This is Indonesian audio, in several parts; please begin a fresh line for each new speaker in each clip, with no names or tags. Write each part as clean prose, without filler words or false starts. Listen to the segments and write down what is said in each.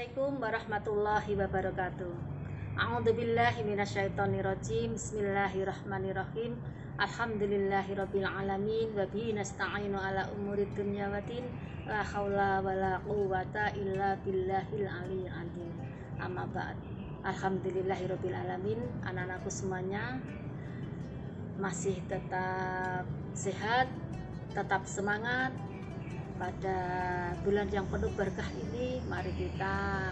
Assalamualaikum warahmatullahi wabarakatuh. A'udzubillahi minasyaitonirrajim. Bismillahirrahmanirrahim. Alhamdulillahirabbil alamin wa bihi nasta'inu ala umurid dunya waddin. La haula wala quwwata illa billahil aliyyil azim. Amma ba'd. Alhamdulillahirabbil alamin. Anak-anakku semuanya masih tetap sehat, tetap semangat. Pada bulan yang penuh berkah ini, mari kita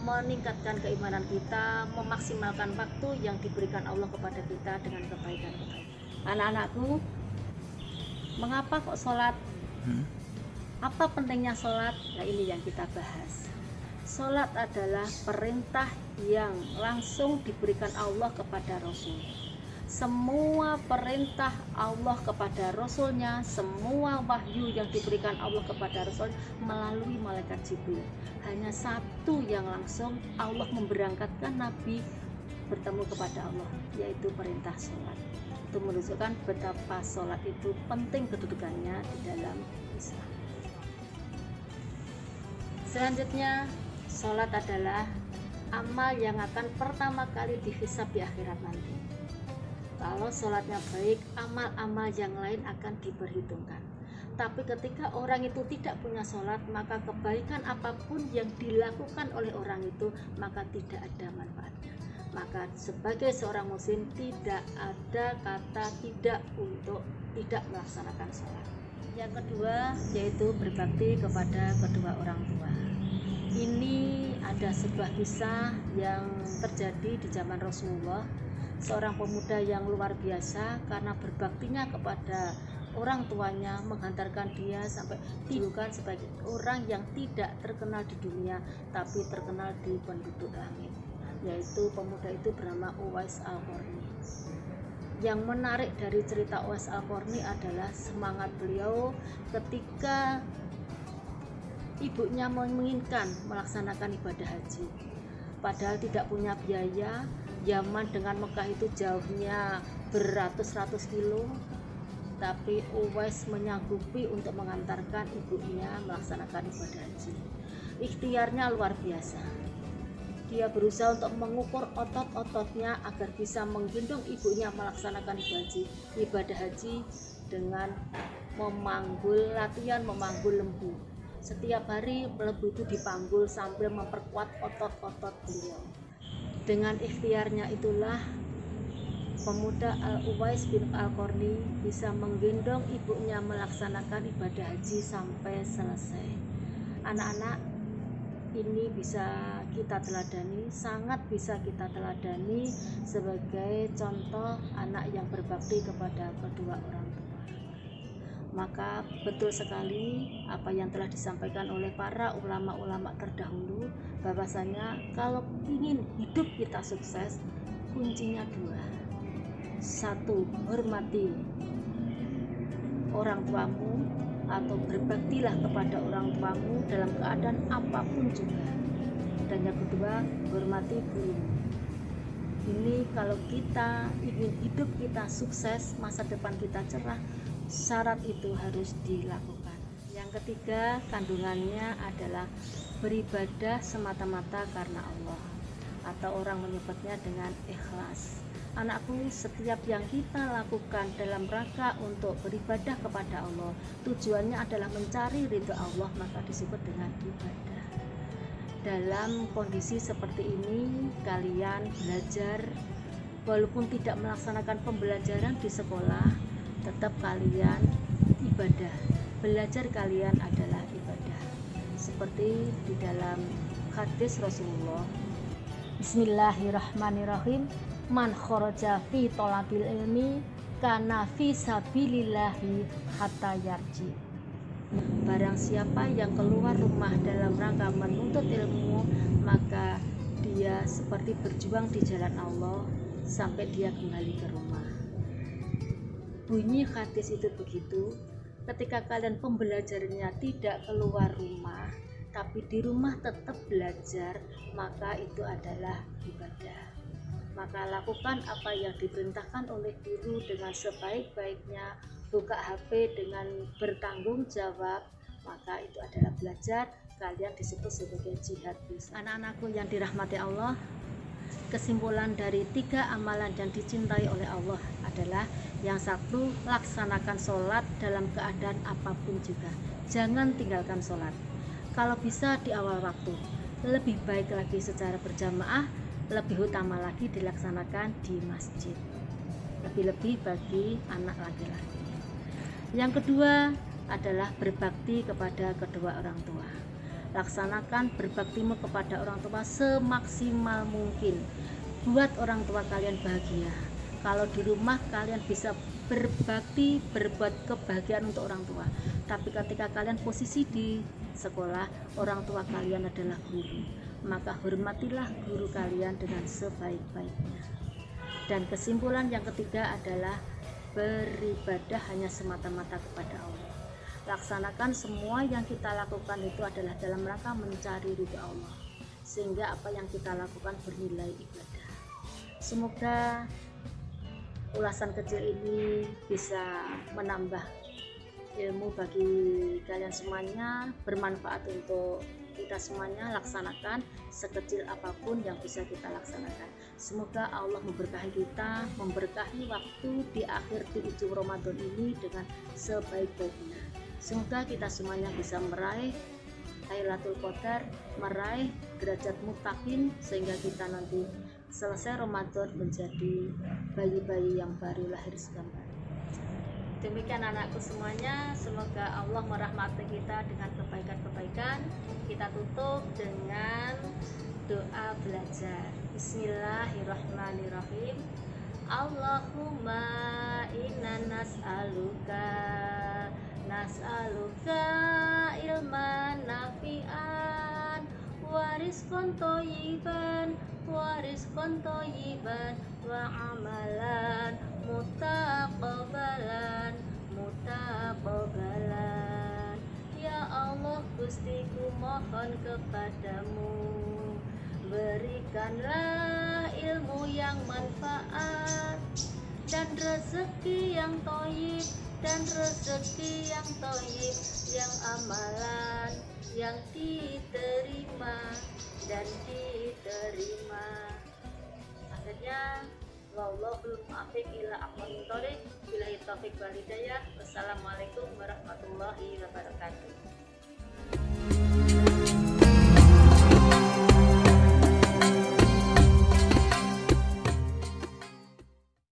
meningkatkan keimanan kita, memaksimalkan waktu yang diberikan Allah kepada kita dengan kebaikan-kebaikan. Anak-anakku, mengapa kok sholat? Apa pentingnya sholat? Nah, ini yang kita bahas. Sholat adalah perintah yang langsung diberikan Allah kepada Rasul. Semua perintah Allah kepada Rasulnya, semua wahyu yang diberikan Allah kepada Rasul melalui malaikat Jibril. Hanya satu yang langsung Allah memberangkatkan Nabi bertemu kepada Allah, yaitu perintah sholat. Itu menunjukkan betapa sholat itu penting kedudukannya di dalam Islam. Selanjutnya, sholat adalah amal yang akan pertama kali dihisab di akhirat nanti. Kalau sholatnya baik, amal-amal yang lain akan diperhitungkan. Tapi ketika orang itu tidak punya sholat, maka kebaikan apapun yang dilakukan oleh orang itu, maka tidak ada manfaatnya. Maka sebagai seorang muslim tidak ada kata tidak untuk tidak melaksanakan sholat. Yang kedua yaitu berbakti kepada kedua orang tua. Ini ada sebuah kisah yang terjadi di zaman Rasulullah. Seorang pemuda yang luar biasa karena berbaktinya kepada orang tuanya, menghantarkan dia sampai dijulukan sebagai orang yang tidak terkenal di dunia tapi terkenal di penduduk langit, yaitu pemuda itu bernama Uwais Al-Qarni. Yang menarik dari cerita Uwais Al-Qarni adalah semangat beliau ketika ibunya menginginkan melaksanakan ibadah haji, padahal tidak punya biaya. Yaman dengan Mekah itu jauhnya beratus-ratus kilo, tapi Uwais menyanggupi untuk mengantarkan ibunya melaksanakan ibadah haji. Ikhtiarnya luar biasa. Dia berusaha untuk mengukur otot-ototnya agar bisa menggendong ibunya melaksanakan ibadah haji dengan latihan memanggul lembu. Setiap hari lembu itu dipanggul sambil memperkuat otot-otot beliau. Dengan ikhtiarnya itulah pemuda Uwais bin Al-Qarni bisa menggendong ibunya melaksanakan ibadah haji sampai selesai. Anak-anak, ini bisa kita teladani, sangat bisa kita teladani sebagai contoh anak yang berbakti kepada kedua orang tua. Maka betul sekali apa yang telah disampaikan oleh para ulama-ulama terdahulu, bahwasanya kalau ingin hidup kita sukses, kuncinya dua. Satu, hormati orang tuamu atau berbaktilah kepada orang tuamu dalam keadaan apapun juga. Dan yang kedua, hormati gurumu. Ini kalau kita ingin hidup kita sukses, masa depan kita cerah, syarat itu harus dilakukan. Yang ketiga, kandungannya adalah beribadah semata-mata karena Allah, atau orang menyebutnya dengan ikhlas. Anakku, setiap yang kita lakukan dalam rangka untuk beribadah kepada Allah, tujuannya adalah mencari ridho Allah, maka disebut dengan ibadah. Dalam kondisi seperti ini, kalian belajar walaupun tidak melaksanakan pembelajaran di sekolah, tetap kalian ibadah. Belajar kalian adalah ibadah. Seperti di dalam hadis Rasulullah, Bismillahirrahmanirrahim, man kharaja fi thalabil ilmi kana fi sabilillahi hatta yarji. Barang siapa yang keluar rumah dalam rangka menuntut ilmu, maka dia seperti berjuang di jalan Allah sampai dia kembali ke rumah. Bunyi hadis itu begitu. Ketika kalian pembelajarannya tidak keluar rumah, tapi di rumah tetap belajar, maka itu adalah ibadah. Maka lakukan apa yang diperintahkan oleh guru dengan sebaik-baiknya. Buka HP dengan bertanggung jawab, maka itu adalah belajar, kalian disebut sebagai jihad fisabilillah. Anak-anakku yang dirahmati Allah, kesimpulan dari 3 amalan yang dicintai oleh Allah adalah yang satu, laksanakan sholat dalam keadaan apapun juga. Jangan tinggalkan sholat. Kalau bisa di awal waktu, lebih baik lagi secara berjamaah, lebih utama lagi dilaksanakan di masjid. Lebih-lebih bagi anak laki-laki. Yang kedua adalah berbakti kepada kedua orang tua. Laksanakan berbaktimu kepada orang tua semaksimal mungkin. Buat orang tua kalian bahagia. Kalau di rumah kalian bisa berbakti, berbuat kebahagiaan untuk orang tua. Tapi ketika kalian posisi di sekolah, orang tua kalian adalah guru, maka hormatilah guru kalian dengan sebaik-baiknya. Dan kesimpulan yang ketiga adalah beribadah hanya semata-mata kepada Allah. Laksanakan semua yang kita lakukan itu adalah dalam rangka mencari ridha Allah, sehingga apa yang kita lakukan bernilai ibadah. Semoga ulasan kecil ini bisa menambah ilmu bagi kalian semuanya, bermanfaat untuk kita semuanya. Laksanakan sekecil apapun yang bisa kita laksanakan. Semoga Allah memberkahi kita, memberkahi waktu di akhir di ujung Ramadan ini dengan sebaik-baiknya. Semoga kita semuanya bisa meraih Lailatul Qadar, meraih derajat muttaqin, sehingga kita nanti selesai Ramadan menjadi bayi-bayi yang baru lahir kembali. Demikian anakku semuanya, semoga Allah merahmati kita dengan kebaikan-kebaikan. Kita tutup dengan doa belajar. Bismillahirrahmanirrahim. Allahumma inna nas'aluka ilman nafi'an warizqan thayyiban wa amalan mutaqabbalan. Ya Allah, Gustiku mohon kepadamu, berikanlah ilmu yang manfaat dan rezeki yang thayyib, yang amalan yang diterima. Akhirnya wallahul muwaffiq ila aqwamit thoriq. Billahi taufiq wal hidayah. Wassalamualaikum warahmatullahi wabarakatuh.